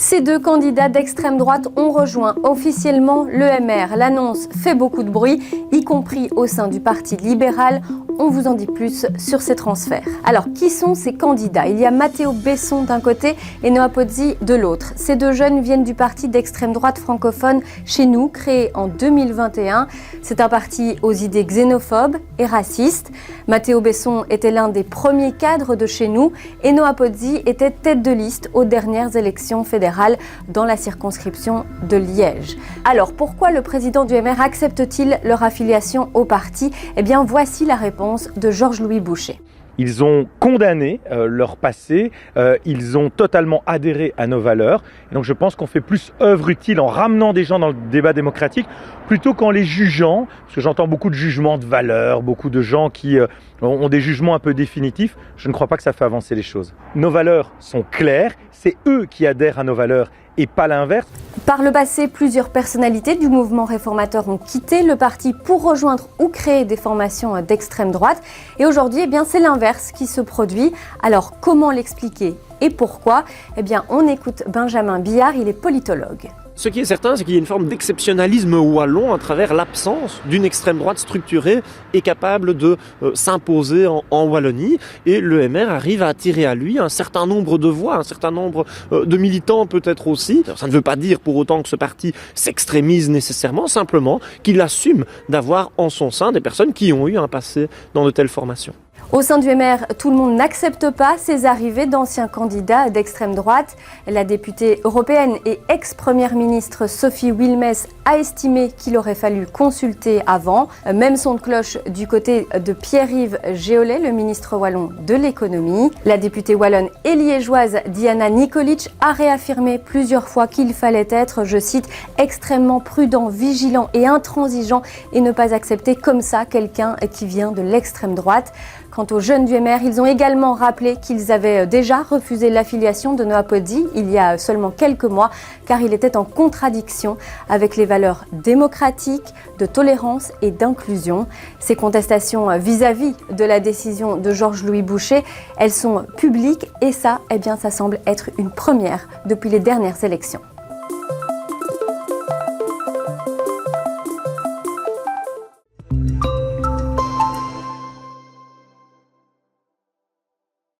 Ces deux candidats d'extrême droite ont rejoint officiellement l'EMR. L'annonce fait beaucoup de bruit, y compris au sein du Parti libéral. On vous en dit plus sur ces transferts. Alors, qui sont ces candidats? Il y a Matteo Besson d'un côté et Noa Pozzi de l'autre. Ces deux jeunes viennent du parti d'extrême droite francophone Chez Nous, créé en 2021. C'est un parti aux idées xénophobes et racistes. Matteo Besson était l'un des premiers cadres de Chez Nous et Noa Pozzi était tête de liste aux dernières élections fédérales dans la circonscription de Liège. Alors, pourquoi le président du MR accepte-t-il leur affiliation au parti? Eh bien, voici la réponse de Georges-Louis Boucher. Ils ont condamné leur passé, ils ont totalement adhéré à nos valeurs. Et donc je pense qu'on fait plus œuvre utile en ramenant des gens dans le débat démocratique plutôt qu'en les jugeant, parce que j'entends beaucoup de jugements de valeurs, beaucoup de gens qui ont des jugements un peu définitifs. Je ne crois pas que ça fait avancer les choses. Nos valeurs sont claires, c'est eux qui adhèrent à nos valeurs et pas l'inverse. Par le passé, plusieurs personnalités du mouvement réformateur ont quitté le parti pour rejoindre ou créer des formations d'extrême droite. Et aujourd'hui, c'est l'inverse qui se produit. Alors, comment l'expliquer et pourquoi? On écoute Benjamin Billard, il est politologue. Ce qui est certain, c'est qu'il y a une forme d'exceptionnalisme wallon à travers l'absence d'une extrême droite structurée et capable de s'imposer en Wallonie. Et le MR arrive à attirer à lui un certain nombre de voix, un certain nombre de militants peut-être aussi. Alors, ça ne veut pas dire pour autant que ce parti s'extrémise nécessairement, simplement qu'il assume d'avoir en son sein des personnes qui ont eu un passé dans de telles formations. Au sein du MR, tout le monde n'accepte pas ces arrivées d'anciens candidats d'extrême droite. La députée européenne et ex-première ministre Sophie Wilmès a estimé qu'il aurait fallu consulter avant. Même son de cloche du côté de Pierre-Yves Géolet, le ministre wallon de l'économie. La députée wallonne et liégeoise Diana Nikolic a réaffirmé plusieurs fois qu'il fallait être, je cite, extrêmement prudent, vigilant et intransigeant et ne pas accepter comme ça quelqu'un qui vient de l'extrême droite. Quant aux jeunes du MR, ils ont également rappelé qu'ils avaient déjà refusé l'affiliation de Noa Pozzi il y a seulement quelques mois, car il était en contradiction avec les valeurs démocratiques, de tolérance et d'inclusion. Ces contestations vis-à-vis de la décision de Georges-Louis Boucher, elles sont publiques et ça semble être une première depuis les dernières élections.